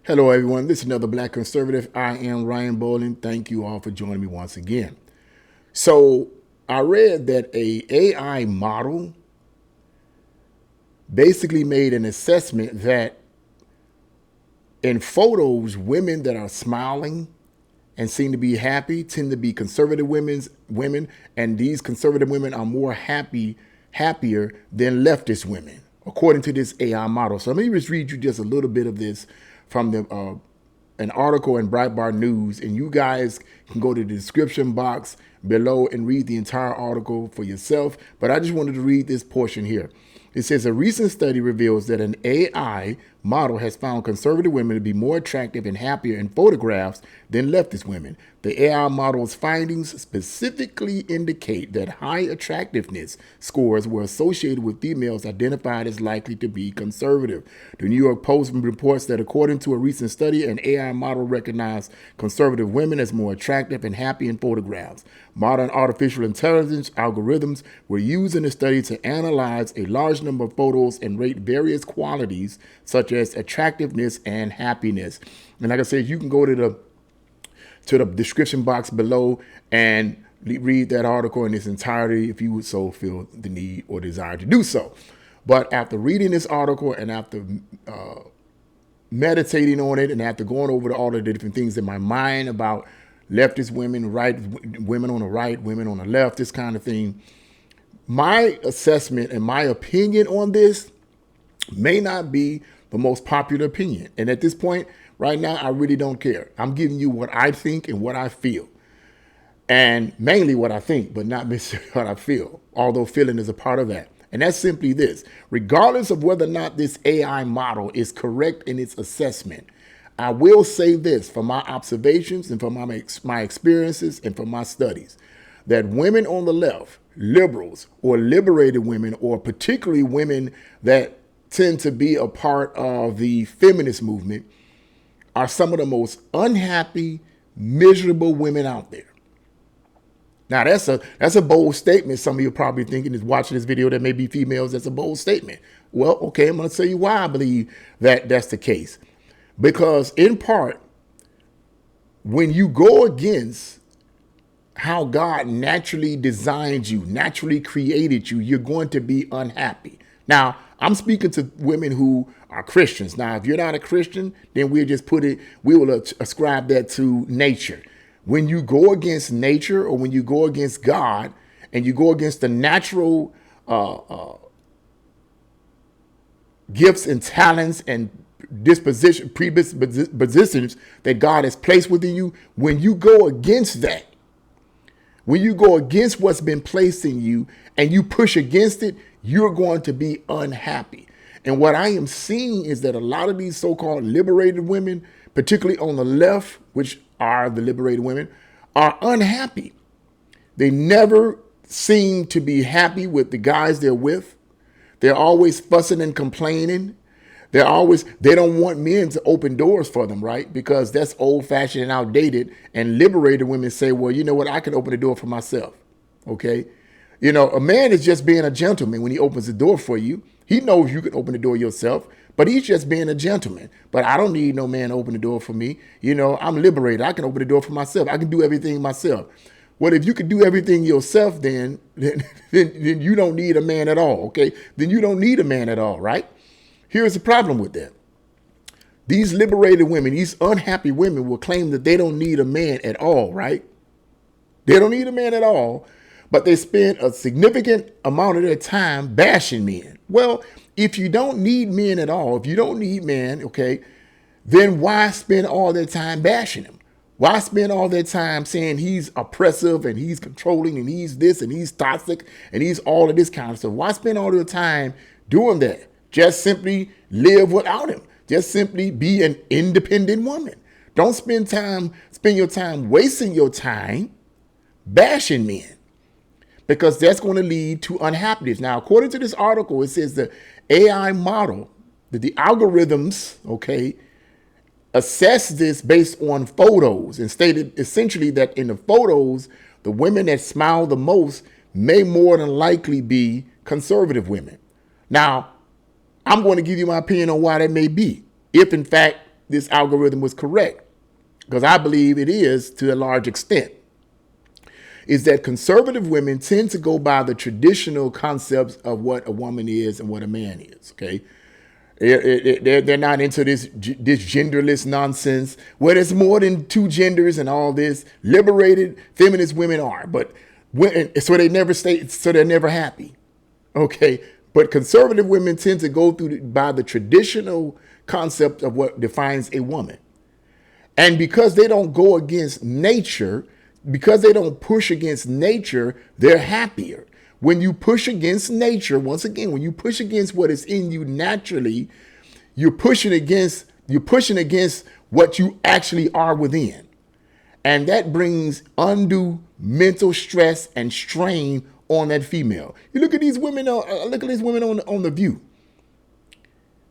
Hello, everyone. This is another Black Conservative. I am Ryan Bowling. Thank you all for joining me once again. So I read that a AI model basically made an assessment that in photos, women that are smiling and seem to be happy tend to be conservative women, and these conservative women are more happier than leftist women, according to this AI model. So let me just read you just a little bit of this from an article in Breitbart News, and you guys can go to the description box below and read the entire article for yourself. But I just wanted to read this portion here. It says a recent study reveals that an AI model has found conservative women to be more attractive and happier in photographs than leftist women. The AI model's findings specifically indicate that high attractiveness scores were associated with females identified as likely to be conservative. The New York Post reports that according to a recent study, an AI model recognized conservative women as more attractive and happy in photographs. Modern artificial intelligence algorithms were used in the study to analyze a large number of photos and rate various qualities such as attractiveness and happiness. And like I said, you can go to the description box below and read that article in its entirety if you would so feel the need or desire to do so. But after reading this article and after meditating on it and after going over all of the different things in my mind about leftist women, right, women on the right, women on the left, this kind of thing, my assessment and my opinion on this may not be the most popular opinion. And at this point, right now, I really don't care. I'm giving you what I think and what I feel. And mainly what I think, but not necessarily what I feel, although feeling is a part of that. And that's simply this. Regardless of whether or not this AI model is correct in its assessment, I will say this from my observations and from my experiences and from my studies, that women on the left, liberals or liberated women, or particularly women that tend to be a part of the feminist movement, are some of the most unhappy, miserable women out there. Now, that's a bold statement. Some of you are probably thinking, is watching this video, that may be females. That's a bold statement. Well, okay, I'm going to tell you why I believe that that's the case. Because in part, when you go against how God naturally designed you, naturally created you, you're going to be unhappy. Now, I'm speaking to women who are Christians. Now, if you're not a Christian, then we will ascribe that to nature. When you go against nature, or when you go against God and you go against the natural gifts and talents and predispositions that God has placed within you, when you go against that, when you go against what's been placed in you and you push against it, you're going to be unhappy. And what I am seeing is that a lot of these so-called liberated women, particularly on the left, which are the liberated women, are unhappy. They never seem to be happy with the guys they're with. They're always fussing and complaining. They don't want men to open doors for them, right? Because that's old fashioned and outdated. And liberated women say, well, you know what? I can open the door for myself. Okay. You know, a man is just being a gentleman when he opens the door for you. He knows you can open the door yourself, but he's just being a gentleman. But I don't need no man to open the door for me. You know, I'm liberated. I can open the door for myself. I can do everything myself. Well, if you could do everything yourself, then you don't need a man at all. Okay. Then you don't need a man at all, right? Here's the problem with that. These liberated women, these unhappy women will claim that they don't need a man at all, right? They don't need a man at all, but they spend a significant amount of their time bashing men. Well, if you don't need men at all, if you don't need men, okay, then why spend all their time bashing him? Why spend all their time saying he's oppressive and he's controlling and he's this and he's toxic and he's all of this kind of stuff? Why spend all their time doing that? Just simply live without him. Just simply be an independent woman. Don't spend your time wasting your time bashing men, because that's going to lead to unhappiness. Now, according to this article, it says the AI model, that the algorithms, okay, assess this based on photos and stated essentially that in the photos, the women that smile the most may more than likely be conservative women. Now, I'm going to give you my opinion on why that may be. If in fact this algorithm was correct, because I believe it is to a large extent, is that conservative women tend to go by the traditional concepts of what a woman is and what a man is. Okay. They're not into this genderless nonsense where there's more than two genders and all this. Liberated feminist women are, but so they never stay, so they're never happy. Okay, but conservative women tend to go through by the traditional concept of what defines a woman, and because they don't go against nature, because they don't push against nature, they're happier. When you push against nature, once again, when you push against what is in you naturally, you're pushing against what you actually are within. And that brings undue mental stress and strain on that female. You look at these women, on The View.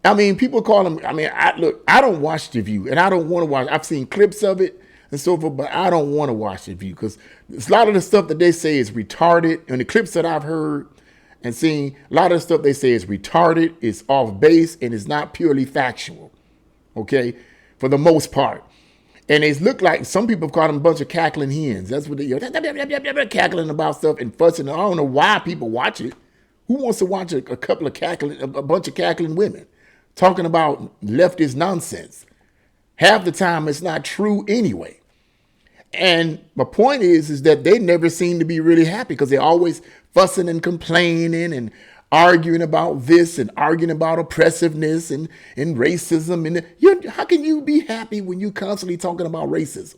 I mean, people call them, I don't watch The View, and I don't want to watch. I've seen clips of it and so forth, but I don't want to watch The View because a lot of the stuff that they say is retarded. And the clips that I've heard and seen, a lot of the stuff they say is retarded, it's off base, and it's not purely factual. Okay, for the most part. And they look like, some people call them a bunch of cackling hens. That's what they're cackling about stuff and fussing. I don't know why people watch it. Who wants to watch a bunch of cackling women talking about leftist nonsense? Half the time it's not true anyway. And my point is that they never seem to be really happy because they're always fussing and complaining and arguing about this and arguing about oppressiveness and racism. And how can you be happy when you're constantly talking about racism?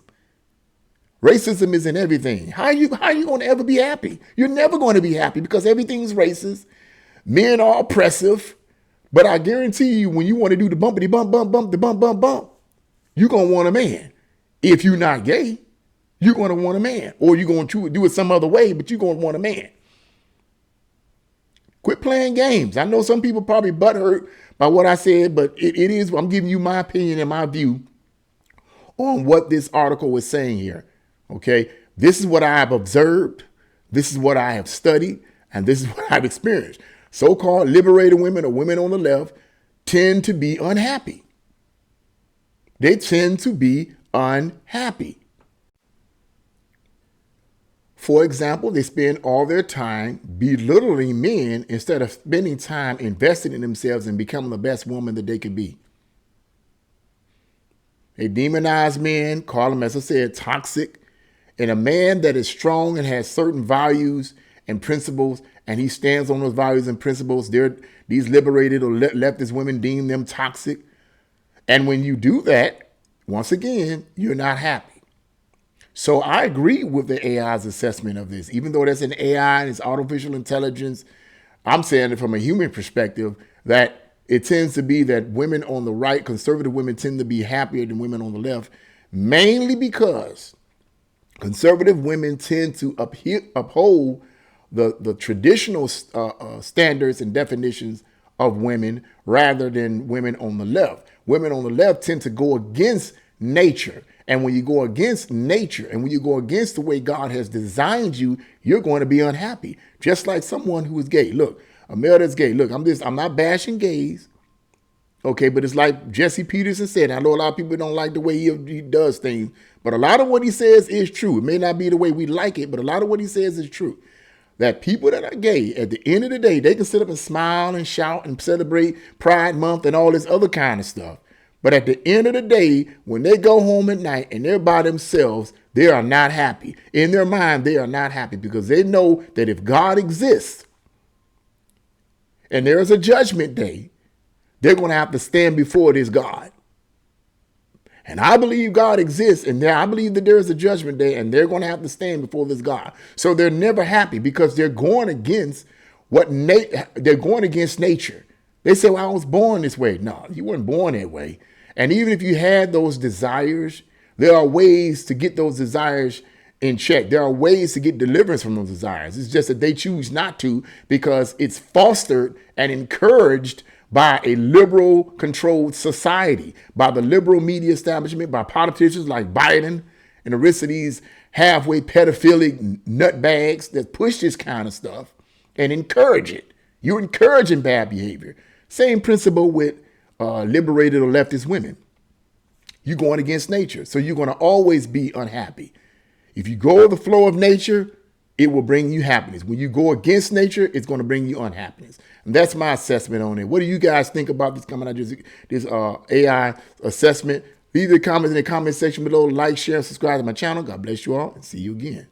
Racism is in everything. How are you going to ever be happy? You're never going to be happy because everything's racist. Men are oppressive. But I guarantee you, when you want to do the bumpity bump, you're going to want a man. If you're not gay, you're going to want a man. Or you're going to do it some other way, but you're going to want a man. Quit playing games. I know some people probably butthurt by what I said, but it is, I'm giving you my opinion and my view on what this article is saying here. Okay. This is what I have observed. This is what I have studied. And this is what I've experienced. So-called liberated women or women on the left tend to be unhappy. They tend to be unhappy. For example, they spend all their time belittling men instead of spending time investing in themselves and becoming the best woman that they could be. They demonize men, call them, as I said, toxic. And a man that is strong and has certain values and principles, and he stands on those values and principles, these liberated or leftist women deem them toxic. And when you do that, once again, you're not happy. So I agree with the AI's assessment of this. Even though that's an AI and it's artificial intelligence, I'm saying it from a human perspective that it tends to be that women on the right, conservative women, tend to be happier than women on the left, mainly because conservative women tend to uphold the traditional standards and definitions of women rather than women on the left. Women on the left tend to go against nature. And when you go against nature and when you go against the way God has designed you, you're going to be unhappy. Just like someone who is gay. Look, a male that's gay. Look, I'm not bashing gays. Okay, but it's like Jesse Peterson said. I know a lot of people don't like the way he does things, but a lot of what he says is true. It may not be the way we like it, but a lot of what he says is true. That people that are gay, at the end of the day, they can sit up and smile and shout and celebrate Pride Month and all this other kind of stuff. But at the end of the day, when they go home at night and they're by themselves, they are not happy. In their mind, they are not happy because they know that if God exists and there is a judgment day, they're going to have to stand before this God. And I believe God exists, and I believe that there is a judgment day, and they're going to have to stand before this God. So they're never happy because they're going against they're going against nature. They say, well, I was born this way. No, you weren't born that way. And even if you had those desires, there are ways to get those desires in check. There are ways to get deliverance from those desires. It's just that they choose not to because it's fostered and encouraged by a liberal controlled society, by the liberal media establishment, by politicians like Biden and the rest of these halfway pedophilic nutbags that push this kind of stuff and encourage it. You're encouraging bad behavior. Same principle with liberated or leftist women. You're going against nature. So you're going to always be unhappy. If you go with the flow of nature, it will bring you happiness. When you go against nature, it's going to bring you unhappiness. And that's my assessment on it. What do you guys think about this coming out, this AI assessment? Leave your comments in the comment section below. Like, share, and subscribe to my channel. God bless you all and see you again.